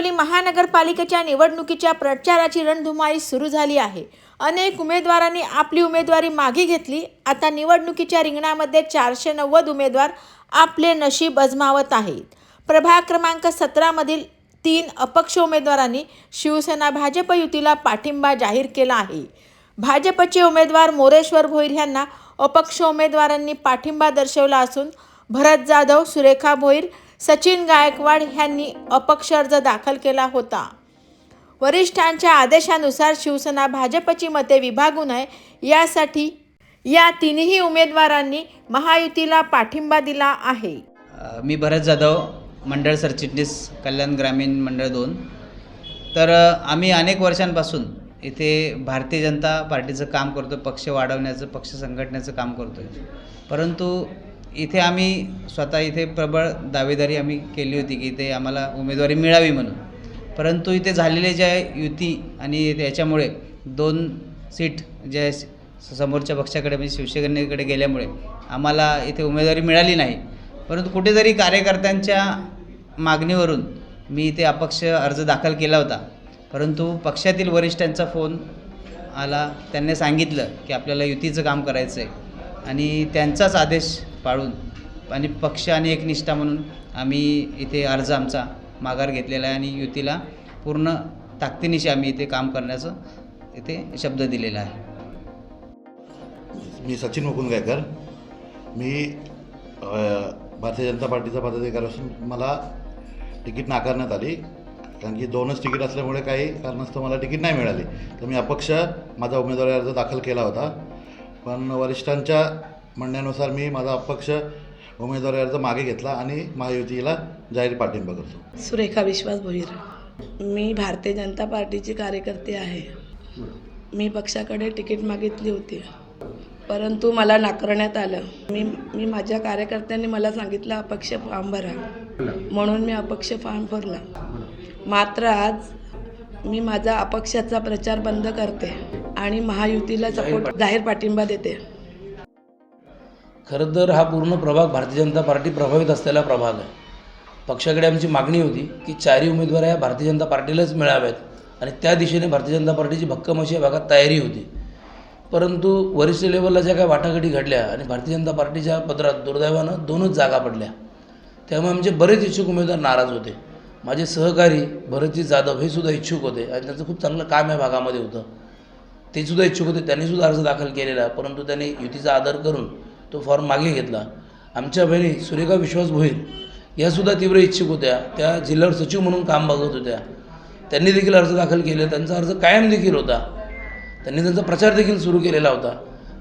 हिंगोली महानगरपालिकेच्या निवडणुकीच्या प्रचाराची रणधुमाळी सुरू झाली आहे। अनेक उमेदवारांनी आपली उमेदवारी मागे घेतली। आता निवडणुकीच्या रिंगणामध्ये 490 उमेदवार आपले नशीब आजमावत आहेत। प्रभाग क्रमांक 17 मधील 3 अपक्ष उमेदवारांनी शिवसेना भाजप युतीला पाठिंबा जाहीर केला आहे। भाजपचे उमेदवार मोरेश्वर भोईर यांना अपक्ष उमेदवारांनी पाठिंबा दर्शवला असून भरत जाधव, सुरेखा भोईर, सचिन गायकवाड यांनी अपक्ष अर्ज दाखल केला होता। वरिष्ठांच्या आदेशानुसार शिवसेना भाजपची मते विभागू नये यासाठी या तिन्ही उमेदवारांनी महायुतीला पाठिंबा दिला आहे। मी भरत जाधव, मंडळ सरचिटणीस, कल्याण ग्रामीण मंडळ 2। तर आम्ही अनेक वर्षांपासून इथे भारतीय जनता पार्टीचं काम करतो, पक्ष वाढवण्याचं, पक्ष संघटनेचं काम करतो। परंतु इथे आम्ही स्वतः इथे प्रबळ दावेदारी आम्ही केली होती की इथे आम्हाला उमेदवारी मिळावी म्हणून। परंतु इथे झालेले ज्या युती आणि त्याच्यामुळे 2 सीट ज्या समोरच्या पक्षाकडे म्हणजे शिवसेनेकडे गेल्यामुळे आम्हाला इथे उमेदवारी मिळाली नाही। परंतु कुठेतरी कार्यकर्त्यांच्या मागणीवरून मी इथे अपक्ष अर्ज दाखल केला होता। परंतु पक्षातील वरिष्ठांचा फोन आला, त्यांनी सांगितलं की आपल्याला युतीचं काम करायचं आहे आणि त्यांचाच आदेश पाळून आणि पक्ष आणि एकनिष्ठा म्हणून आम्ही इथे अर्ज आमचा माघार घेतलेला आहे आणि युतीला पूर्ण ताकदीनिशी आम्ही इथे काम करण्याचं इथे शब्द दिलेला आहे। मी सचिन मुकुंद गायकर, मी भारतीय जनता पार्टीचा पदाधिकारी असून मला तिकीट नाकारण्यात आली, कारण की 2च तिकीट असल्यामुळे काही कारणास्तव मला तिकीट नाही मिळाली। तर मी अपक्ष माझा उमेदवारी अर्ज दाखल केला होता, पण वरिष्ठांच्या म्हणण्यानुसार मी माझा अपक्ष उमेदवारी अर्ज मागे घेतला आणि महायुतीला जाहीर पाठिंबा करतो। सुरेखा विश्वास भोईर, मी भारतीय जनता पार्टीची कार्यकर्ती आहे। मी पक्षाकडे तिकीट मागितली होती, परंतु मला नाकारण्यात आलं। मी माझ्या कार्यकर्त्यांनी मला सांगितलं अपक्ष फॉर्म भरा, म्हणून मी अपक्ष फॉर्म भरला। मात्र आज मी माझा अपक्षाचा प्रचार बंद करते आणि महायुतीला जाहीर पाठिंबा देते। खरं तर हा पूर्ण प्रभाग भारतीय जनता पार्टी प्रभावित असलेला प्रभाग आहे। पक्षाकडे आमची मागणी होती की 4 उमेदवार या भारतीय जनता पार्टीलाच मिळाव्यात आणि त्या दिशेने भारतीय जनता पार्टीची भक्कम अशी या भागात तयारी होती। परंतु वरिष्ठ लेवलला ज्या काही वाटाघाटी घडल्या आणि भारतीय जनता पार्टीच्या पदरात दुर्दैवानं 2च जागा पडल्या, त्यामुळे आमचे बरेच इच्छुक उमेदवार नाराज होते। माझे सहकारी भरतजी जाधव हे सुद्धा इच्छुक होते आणि त्यांचं खूप चांगलं काम या भागामध्ये होतं, ते सुद्धा इच्छुक होते, त्यांनीसुद्धा अर्ज दाखल केलेला। परंतु त्यांनी युतीचा आदर करून तो फॉर्म मागे घेतला। आमच्या बहिणी सुरेखा विश्वास भोईर यासुद्धा तीव्र इच्छुक होत्या, त्या जिल्ह्यावर सचिव म्हणून काम बघत होत्या, त्यांनी देखील अर्ज दाखल केले। त्यांचा अर्ज कायम देखील होता, त्यांनी त्यांचा प्रचार देखील सुरू केलेला होता।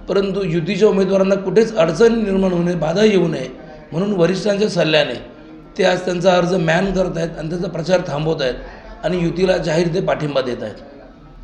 परंतु युतीच्या उमेदवारांना कुठेच अडचण निर्माण होणे, बाधा येऊ नये म्हणून वरिष्ठांच्या सल्ल्याने ते आज त्यांचा अर्ज मॅन करत आहेत आणि त्यांचा प्रचार थांबवत आहेत आणि युतीला जाहीर ते पाठिंबा देत आहेत।